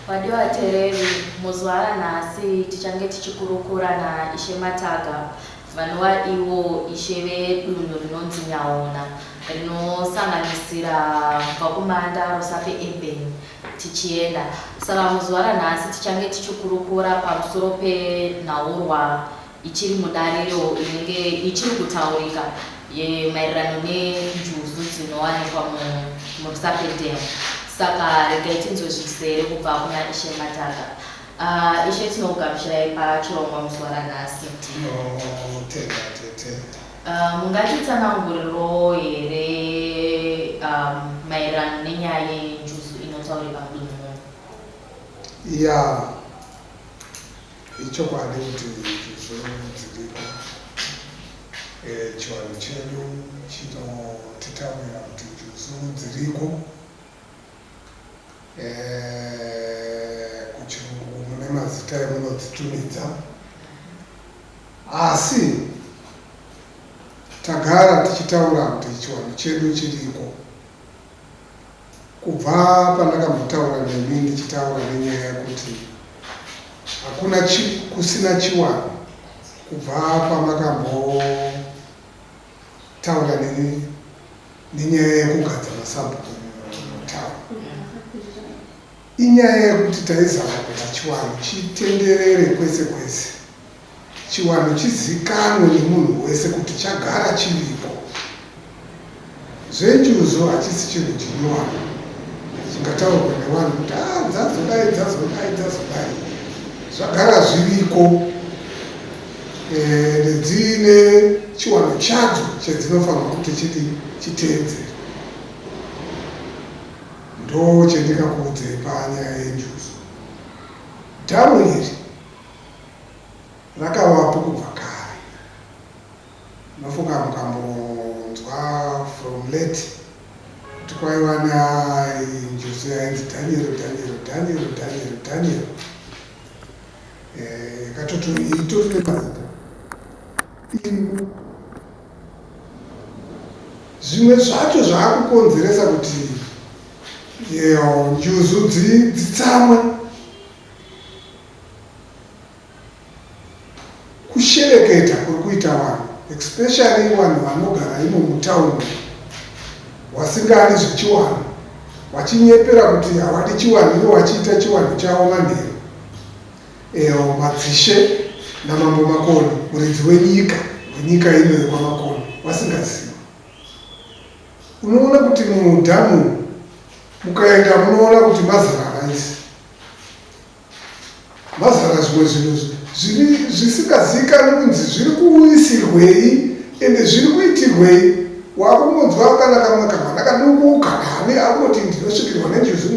Wadiwa tereri muzuara nasi tichange tichikurukura na Ishe Mataga Vauyawo Ishe vedunhu rinonzi Nyaona rinosanganisira vakumanda rusape ebheni tichienda. Saka muzuara nasi tichange tichikurukura pamusoro penhaurwa ichiri mudariro inenge ichiri kutaurika maererano nenjuzu dzinowanikwa murusape dam. Saka regai tinzwe zvizvere kubva kuna Ishe Mataga. Ishe tinokugamuchirai pachirongwa muzuara nhasi. Mungatitsananguriro here maererano nenyaya yenjuzu inotaurika mudunhu? Ya, ichokwadi kuti njuzu dziriko. Chivanhu chedu chinotitaurira kuti njuzu dziriko. Kuchirungu mune mazita emunodzitumidza, asi tagara tichitaura kuti chivanhu chedu chiriko. Kubva pandakambotaura nemi ndichitaura nenyaya yekuti hakuna kusina chivanhu kubva pamakambotaura nenyaya yekugadza masabhuku mutaura. Inyaya yekuti taizama kuti chivanhu chitenderere kwese kwese, chivanhu chizikanwe nemunhu wese kuti chagara chiripo. Zvenjuzu hachisi chinhu chinowani chingataurwa nevanhu kuti dzazodai dzazodai dzazodai. Zvagara zviriko dziine chivanhu chadzo chedzinofanirwa kuti chiteedzere. Ndo chendingakuudzei panyaya yenjuzu. Dhamu iri rakavapo kubva kare. Nofunga mukambonzwa from late kuti kwaiva nenjuzu yainzi Daniel. Itori nemazita irimo. Zvimwe zvacho zvaakukonzeresa kuti njuzu dzitsamwe, kushereketa kuri kuita vanhu, especially vanhu vanogara imo mutaundi, wasingadi zvechiwanhu, wachinyepera kuti havadi chiwanhu, ivo wachiita chiwanhu chavo manheru. Madzishe namambo makoni, muridzi wenyika ino yekwamakoni, wasingazivi. Unoona kuti mudhamu mukaenda munoona kuti mazara raisi, mazara zvimwe zvinhu zvisingazivikanwi kunzi zviri kuisirwei ende zviri kuitirwei. Wakungonzwa kana kamwe kamwana kadukuka kane akoti ndinosvikirwa nenjuzu.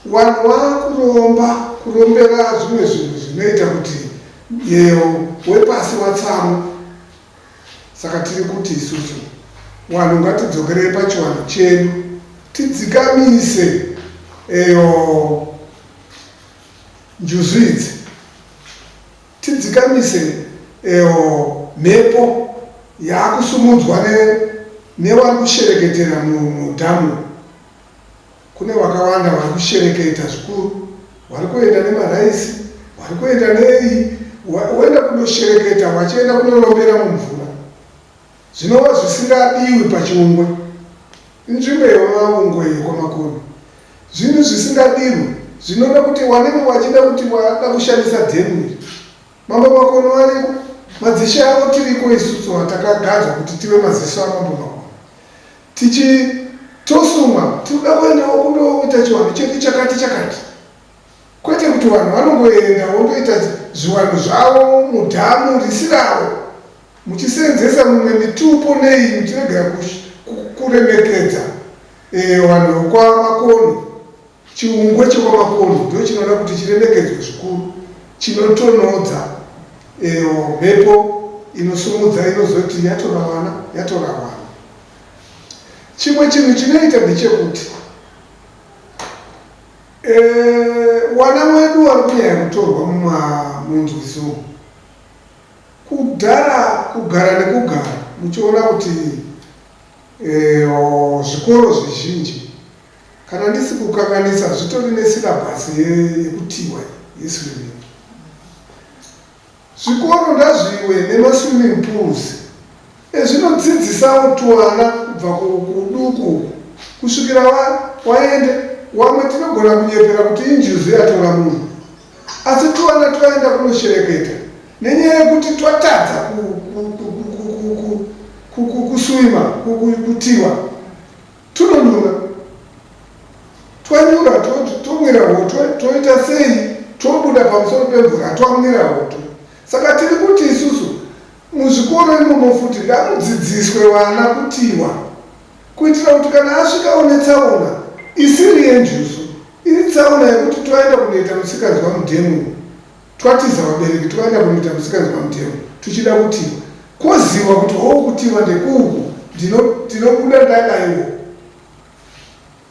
Vanhu vakurombera zvimwe zvinhu zvinoita kuti wepasi watsamwa. Saka tiri kuti isusu vanhu ngatidzokerei pachivanhu chedu, tidzikamise njuzu idzi, tidzikamise mhepo yakusumudzwa nevari kushereketera mudhamu. Kune vakawanda vari kushereketa zvikuru, vari kuenda nemaraisi, vari kuenda nei, voenda kundoshereketa vachienda kundorombera mumvura. Zvinova zvisingadiwi pachiungwe. Inzvimbo yemaungwe yekwamakoni. Zvinhu zvisingadiwi zvinoda kuti wanenge wachida kuti wada kushandisa dhemu iri, mambo makoni variko, madzishe avo tiriko isusu vatakagadzwa kuti tive maziso amambo makoni. Tosumwa tinoda kuendawo kundoita chivanhu chedu chakati. Kwete kuti vanhu vanongoenda vondoita zvivanhu zvavo mudhamu risiravo, muchisenzesa mumwe mitupo nei, muchiregera kuremekedza vanhu vekwamakoni. Chiungwe chekwamakoni ndo chinoda kuti chiremekedzwe zvikuru, chinotonodza mhepo inosumudza inozoti yatora vana. Chimwe chinhu chinoita ndechekuti wana wedu vari kunyanya kutorwa munzwiso. Kugara nekugara muchiona kuti zvikoro zvizhinji kana ndisi kukanganisa zvitori nesilabhasi yekutiwa yeswimming. Zvikoro ndazviwe nemaswimming pools ezvinodzidzisawo twana kubva kuduku kusvikira waende wamwe tinogona kunyepera kuti injuzu yatora munhu, asi twana twaenda kunoshereketa nenyaya yekuti twatadza kuswima kutiwa tunonyura, twanyura tomwirawo toita sei tobuda pamusoro pemvura twamwirawo. Saka tiri kuti isusu muzvikoro imomo futi ngamudzidziswe vana kutiwa, kuitira kuti kana asvikawo netsaona isiri yenjuzu, iri tsaona yekuti twaenda kunoita musikazwa mudhemu, twatiza vabereki twaenda kunoita musikazwa mudhemu tuchida kutiwa, koziva kuti kutiwa ndekuku ndinobuda ndadaiwo.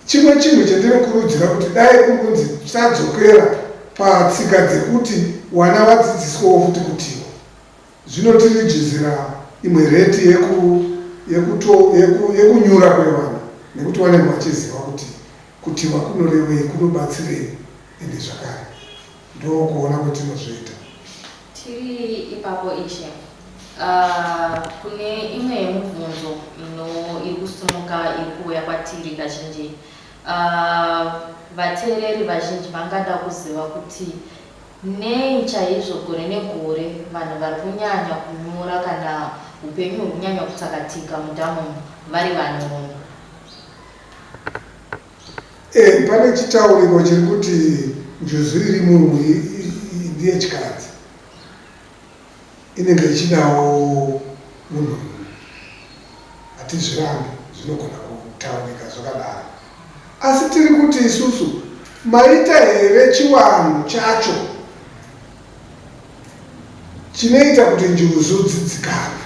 Chimwe chinhu chandinokurudzira kuti dai kungonzi tadzokera patsika dzekuti vana vadzidziswewo futi kutiwa, zvinotirijizira imwe reti yekunyura kwevana, nekuti vanenge vachiziva kuti kutiwa kunorevei, kunobatsirei, ende zvakare ndokuona kwatinozviita. Tiri ipapo Ishe, kune imwe yemibvunzo iri kusumuka iri kuuya kwatiri kazhinji. Vateereri vazhinji vangada kuziva kuti nei chaizvo gore negore vanhu vari kunyanya kunyura kana upenyu huri kunyanya kutsakatika mudhamu vari vanhurume. Pane chitauriro chiri kuti njuzu iri munhu ndeyechikadzi inenge ichidawo munhu. Hatizvirambi, zvinogona kutaurika zvakadaro, asi tiri kuti isusu maita here chiwanhu chacho chinoita kuti njuzu dzidzikane.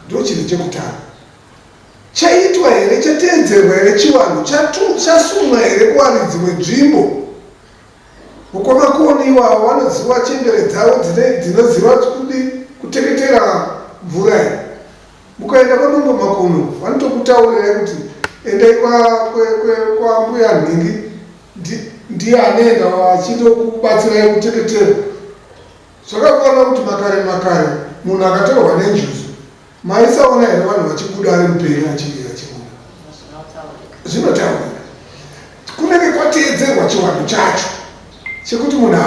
Ndo chinhu chekutanga. Chaitwa here, chateedzerwa here chiwanhu, chasumwa here kuwaridzimwe nzvimbo. Mukomakoni iwavo vanoziva chembere dzavo dzinoziva kuteketera mvura iyi. Mukaenda kwanombo makono vanotokutaurirai kuti endai kwa mbuya nhingi, ndiye anoenda vachindokubatsirai kuteketera. Zvakafanana kuti makare munhu akatorwa nenjuzu, maisaona here vanhu vachibuda ari mupenyu achivira chibuda. Zvinotaurika kunenge kwateedzerwa chiwanhu chacho chekuti munhu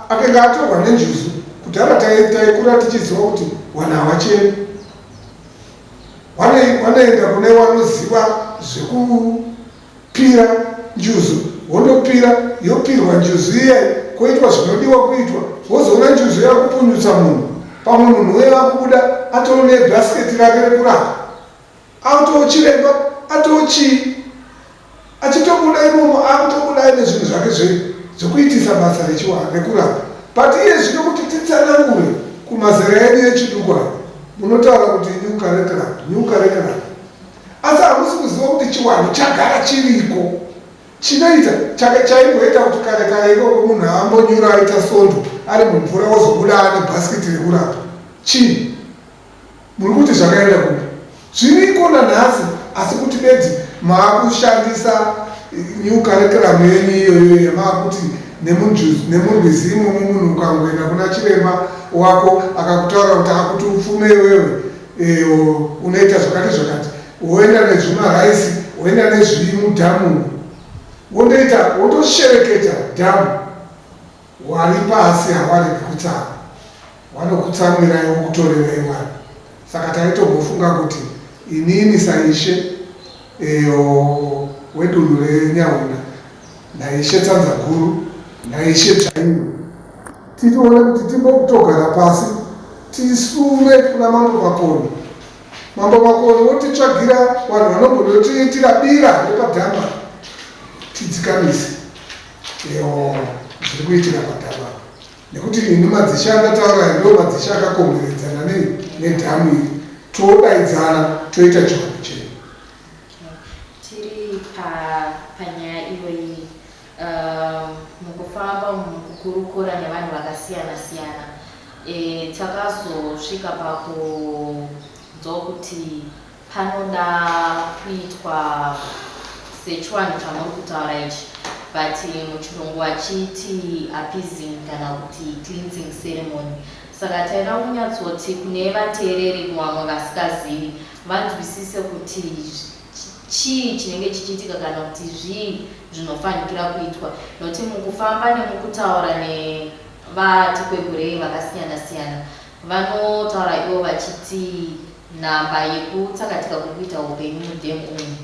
akanga atorwa nenjuzu. Kudhara taikura tichiziva kuti vanhu havachemi, vanoenda kune vanoziva zvekupira njuzu, wondopira yopirwa njuzu iye, koitwa zvinodiwa kuitwa, wozoona njuzu yakupunyutsa munhu. Pamwe munhu uye akubuda atone bhasiketi rake rekurapa, autochiremba atochii, achitobuda imomo akutobuda aine zvinhu zvake zvekuitisa basa rekurapa. But iye zvino kuti titsanangure kumazera edu echidukwa, munotaura kuti nyuka rekerapa, asi hamusi kuziva kuti chiwanhu chagara chiriko chinoita chaimboita kuti kare ikoko munhu ambonyura aita sondo ari mumvura wozobuda ane bhasikiti rekurapa. Chii? Muri kuti zvakaenda kuti zviriko nanhasi, asi kuti bedzi maakushandisa nyuka rekeramu yenyu iyoyo yamaakuti nemurwizimu munhu ukangoenda kuna chiremba wako akakutaura kuti akuti upfume iwewe unoita zvakati woenda nezvimaraisi, woenda nezvimudhamu, wondoshereketa dhamu, wari pasi hawareki kutsama, vanokutsamwirai wokutorerai mwana. Saka taitogofunga kuti inini saIshe wedunhu reNyauna naIshe Tsanzaguru naIshe Dzadai titoona kuti timbotogara pasi tisume kuna mambo makoni votitsvagira vanhu vanogona bira repadhama tidzikanise zviri kuitika padhama, nekuti ini madzishe andataura ndo madzishe akakomberedzana nedhamu iri, todaidzana toita chiwanhu chedu. Tiri panyaya iyoyi mukufamba mukukurukura nevanhu vakasiyana-siyana, takazosvika pakunzwa kuti panoda kuitwa sechiwanhu chamuri kutaura ichi, but muchirungu vachiti appeasing kana kuti cleansing ceremony. Saka taida kunyatsoti kune vateereri vamwe vasikazivi vanzwisise kuti chii chinenge chichiitika kana kuti zvii zvinofanikira kuitwa, nokuti mukufamba nemukutaura nevatikwegurei vakasiyana siyana vanotaura ivo vachiti nhamba yekutsakatika kuri kuita upenyu mudhemu umu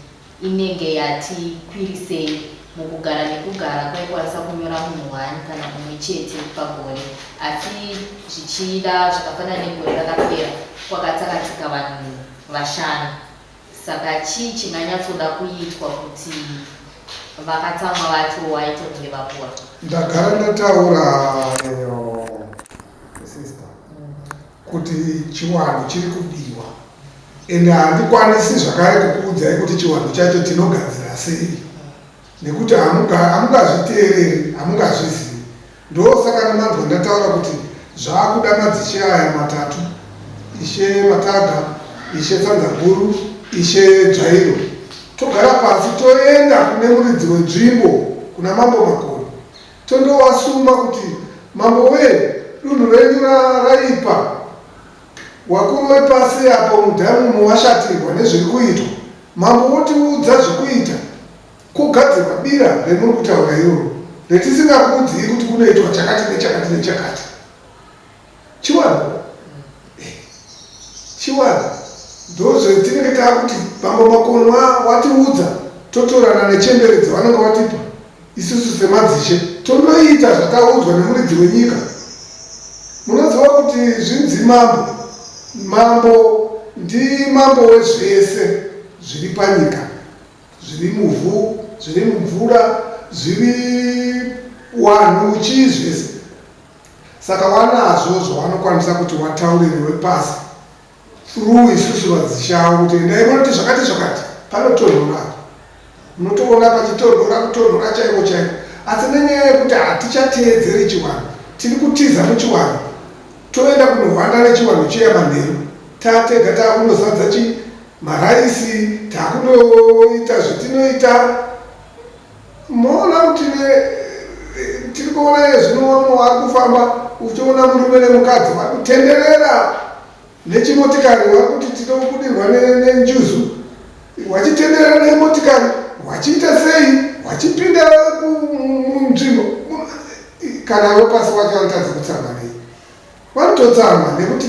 inenge yati kwirisei mukugara nekugara kwaikwanisa kunyora munhu 1 kana mumwe chete pagore, asi zvichida zvakafanana negore rakapera kwakatsakatika vanhu 5. Saka chii chinganyatsoda kuitwa kuti vakatsamwa vacho vaite kunge vapora? Ndagara ndataura sister kuti chiwanhu chiri kudiwa, ende handikwanisi zvakare kukuudzai kuti chiwanhu chacho tinogadzira sei, nekuti hamungazviteereri, hamungazvizivi. Ndosaka nemanzwa ndataura kuti zvaakuda madzishe aya 3, Ishe Mataga, Ishe Tsanzaguru, Ishe Dzvairo, togara pasi toenda kune muridzi wenzvimbo, kuna mambo makoni, tondowasuma kuti mambo we dunhu renyu raipa, wakuru wepasi apo mudhamu muwashatirwa nezviri kuitwa, mambo wotiudza zvekuita, kugadzirwa bira remuri kutaura iroro retisingakuudzii kuti kunoitwa chakati nechakati nechakati. Chiwanhu ndozvetinenge taakuti mambo makoni watiudza, totorana nechembere dzavanenge vatipa, isusu semadzishe tondoita zvakaudzwa nemuridzi wenyika. Munoziva kuti zvinzi mambo ndimambo wezvese zviri panyika, zviri muvhu, zviri mumvura, zviri wanhu, chii zvese. Saka wanazvo zvawanokwanisa kuti wataurirewe pasi through isusu vadzishavo kuti endai munoti zvakati zvakati, panotonhora, munotoona pachitonhora, kutonhora chaivo chaivo. Asi nenyaya yekuti hatichateedzeri chiwanhu, tiri kutiza muchiwanhu, toenda kunohwanda nechiwanhu cheya manheru, tatega taakunozadza maraisi, taakunoita zvetinoita. Moona kuti tiri kuona zvinomo ari kufamba, uchiona murume nemukadzi vari kutenderera nechimotikari, vari kuti tinobudirwa nenjuzu, wachitenderera nemotikari, wachiita sei, wachipinda munzvimbo. Kana wepasi wacho vanotadza kutsama nei, vanototsama nekuti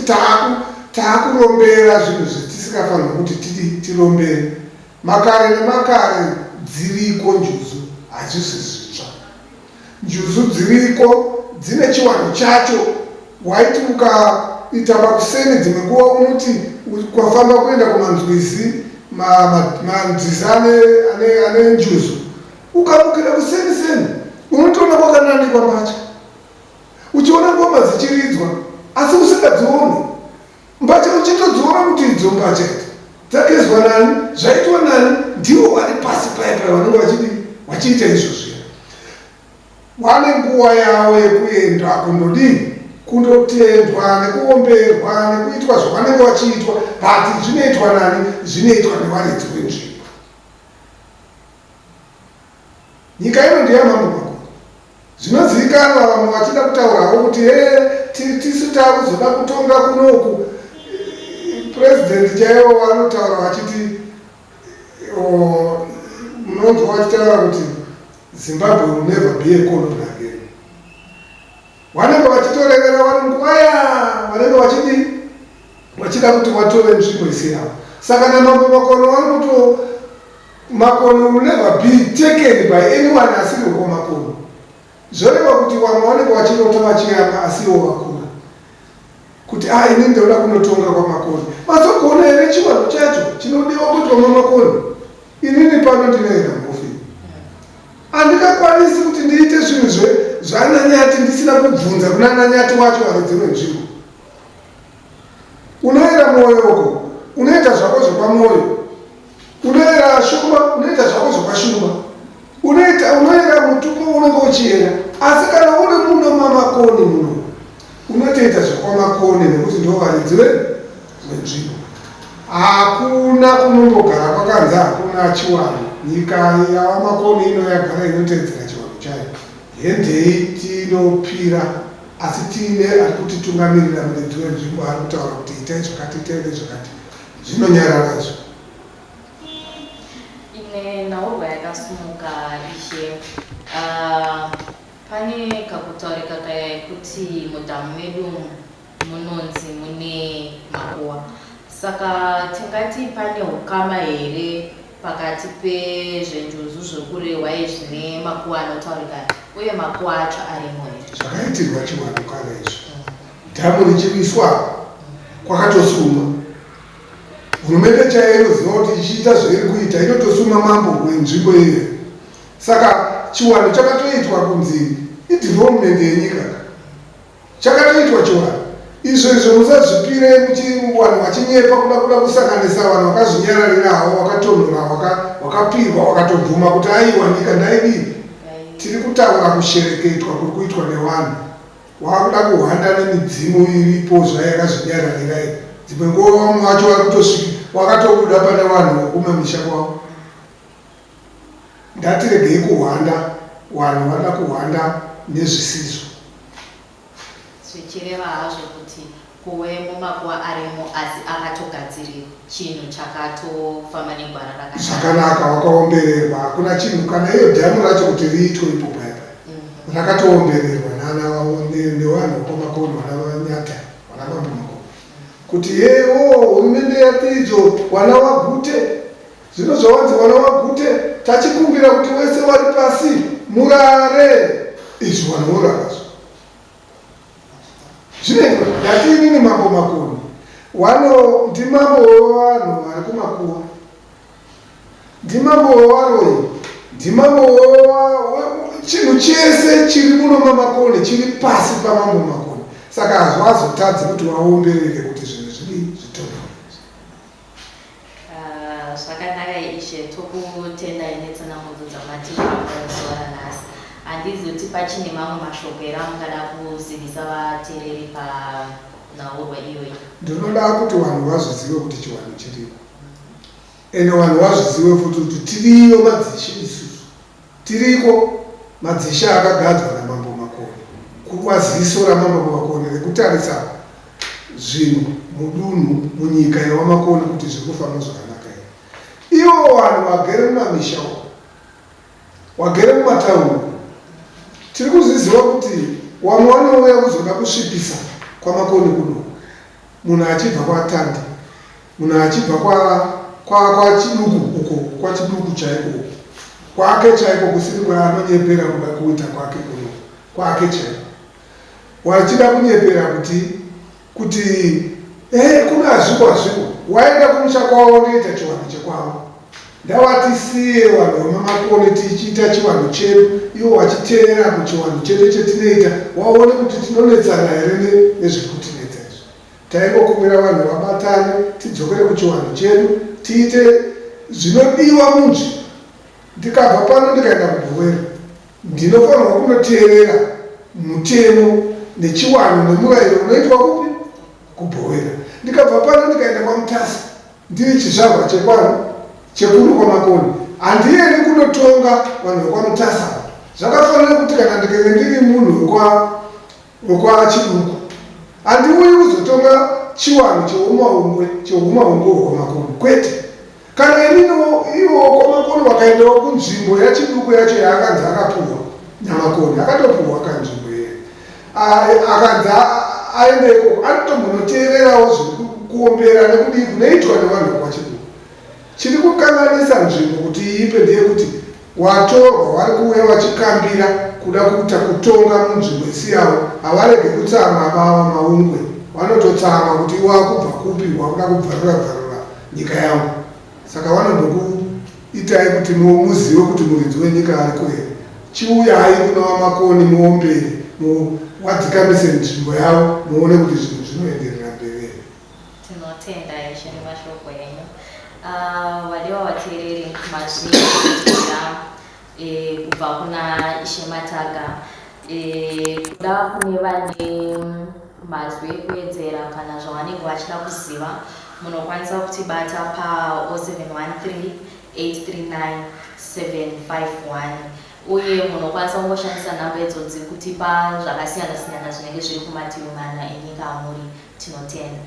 taakurombera zvinhu zvetisisafanira kuti tirombere. Makare nemakare dziriko njuzu, hazvisi zvitsva. Njuzu dziriko, dzine chiwanhu chacho. Waiti ukaita makuseni dzimwe nguva unoti kwafamba kuenda kumanzwizi, manzwizi ane njuzu, ukamukira kuseni unotoona kwakananikwa mbacha, uchiona ngoma dzichiridzwa asi usingadzioni mbacha, uchitodziona kuti idzo mbacha dzagezwa nani, zvaitwa nani, ndiwo vari pasi paipai vanenge vachiita izvozvo. Vane nguva yavo yekuenda kundodini, kundotendwa nekuomberwa nekuitwa zvavanenge vachiitwa, but zvinoitwa nani, zvinoitwa nevaridzi wenzvimbo. Nyika ino ndeyamambo makoni. Zvinozivikanwa vamwe vachida kutaurawo kuti tisu taakuzoda kutonga kunoku. President chaivo vanotaura vachiti, munonzwa vachitaura kuti Zimbabwe will never be a colony again. Vanenge vachitorevera vari nguwaya, vanenge vachida kuti vatore nzvimbo isi yavo. Saka namambo makoni vari kuto makoni will never be taken by anyone asiri womakoni. Zvoreva kuti vamwe vanenge vachirota vachiyama asiwo vakura, kuti ini ndoda kunotonga kwamakoni. Mazogona here chiwanhu chacho chinodiwa kuitwa mamakoni? Inini pano ndinoenda mbofi, handingakwanisi kuti ndiite zvinhu zvananyati ndisina kubvunza kuna nanyati wacho varidzi wenzvimbo. Unoera mwoyoko, unoita zvako zvepamwoyo, unoera shoma, unoita zvako zvepashoma, unoera mutupo unenge uchiera. Asi kana uri muno mamakoni muno, unotoita zvekwamakoni nekuti ndo varidzi wenzvimbo. Hakuna kunombogara kwakanzi hakuna chiwanhu. nyika yavamakoni ino yagara inotedzera chiwanhu chayo. Hendei tinopira asi tiine ari kutitungamirira muridzi wenzvimbo ari kutaura kuti itai zvakati, itai nezvakati. Zvinonyarara izvo. Ine nhaurwa yakasimuka Ishe. Pane kakutaurika kuti mudhamu medu munonzi mune makuwa. Saka tingati pane ukama here pakati pezvenjuzu zvekurehwa zvine makuwa anotaurika uye makuwa acho arimo here. Zvakaitirwa chiwanhu kana izvo. Dhamu richiviswa kwakatosuma. Hurumende chaiyo inoziva kuti ichiita zvairi kuita inotosuma mambo wenzvimbo iyo. Saka chiwanhu chakatoitwa kunzi idevelopment yenyika. Chakatoitwa chiwanhu. Izvo musazvipire muchiwanhu wachinyepa kuda kusanganisa vanhu vakazvinyararirawo, wakatonhora, wakapirwa, wakatobvuma kuti aiwa nyika ndaidii. Tiri kutaura kushereketwa kuri kuitwa nevanhu. Wakuda kuhwanda nemidzimu iripo zvayakazvinyararira. Dzimwe nguva vamwe vacho vari kutosvika wakatobuda pane vanhu vokume misha kwavo. Ngatiregei kuhwanda, vanhu vada kuhwanda nezvisizvo. Zvichireva hazvo kuti kuve mumakuwa arimo asi akatogadzirirwa chinhu chakatofamba negwara rakanaka. Zvakanaka, wakaombererwa. Hakuna chinhu kana iyo dhamu racho kuti riitwe ipo paipa. Rakatoombererwa nevanhu vokumakoni vanavanyata, vanavambumakoni. Kuti hurumende yatidzo wana wagute. Zvino zvawanzi wana wagute, tachikumbira kuti wese wari pasi murare. Izvi vanhu vorara. Zvinenge yatini mambo makoni. Wano ndimambo wevanhu vari kumakuwa. Ndimambo wevaroi. Ndimambo chinhu chese chiri muno mamakoni chiri pasi pamambo makoni. Saka hazvazotadzi kuti vaomberere kuti zvinhu zviri zvitoro. Zvakanaka Ishe, tokutendai netsanangudzo dzamatipa pazuva ranhasi. Handizoti pachine mamwe mashoko here amungada kuzivisa vateereri panhaurwa iyoyi. Ndinoda kuti vanhu vazvizive kuti chiwanhu chiripo. Ene vanhu vazvizive futi kuti tiriyo madzishe isusu. Tiriko madzishe akagadzwa namambo makoni. Kuwaziso ramambo makoni rekutarisa zvinhu mudunhu munyika yavamakoni kuti zviri kufamba zvakanaka here. Ivo vanhu vagere mumamisha, vagere mumataundi, tiri kuzviziva kuti vamwe vanouya kuzoda kusvipisa kwamakoni kuno. Munhu achibva kwatandi, munhu achibva kwachiduku uko, kwachiduku chaiko, kwake chaiko kusiri kwaanonyepera kuda kuita kwake kuno, kwake chaiko. Wachida kunyepera kuti kuna zviko waenda kumusha kwavo unoita chiwanhu chekwavo. Ndavatisiye vanhu vamamakoni tichiita chiwanhu chedu, ivo vachiteerera kuchiwanhu chedu chetinoita, waone kuti tinonetsana here nezvekutinetsa izvo. Taingokumbira vanhu vabatane, tidzokere kuchiwanhu chedu, tiite zvinodiwa munzvimbo. Ndikabva pano ndikaenda kubhowera, ndinofanirwa kunoteerera mutemo nechiwanhu nemurayiro unoitwa kupi? Kubhowera. Ndikabva pano ndikaenda kwamutasi, ndiri chizvarwa chekwano chekuru kwamakoni, handiendi kunotonga vanhu vekwamutasa. Zvakafanira kuti kana ndikenge ndiri munhu wekwachiduku, handiuyi kuzotonga chiwanhu cheumaumbwe hwemakoni, kwete. Kana ivo kwamakoni vakaendawo kunzvimbo yachiduku yacho yaakanzi akapuhwa namakoni, akatopuhwa kanzvimbo iye, akanzi aendeko, anotombonoteererawo zviri kuombera nekudii kunoitwa nevanhu vekwachiduku. Chiri kukanganisa nzvimbo kuti iipe ndeyekuti watorwa vari kuuya vachikambira kuda kuita kutonga munzvimbo isi yavo, havarege kutsama vava maungwe, vanototsama kuti wakubva kupi, wakuda kubvarura nyika yavo. Saka vanombokuitai kuti muzive kuti muridzi wenyika ariko here. Chiuyai kuna vamakoni muombere, wadzikamise nzvimbo yavo, muone kuti zvinhu zvinoenderera mberi. Tinotenda Ishe nemashoko enyu. Vadiwa vateereri mazvinoita kubva kuna Ishe Mataga. Kuda kune vane mazwi ekuedzera kana zvavanenge vachida kuziva, munokwanisa kutibata pa 0713 839 751 uye munokwanisa kungoshandisa nhamba idzodzi kutipa zvakasiyana-siyana zvinenge zviri kumativi mana enyika amuri tinotenda.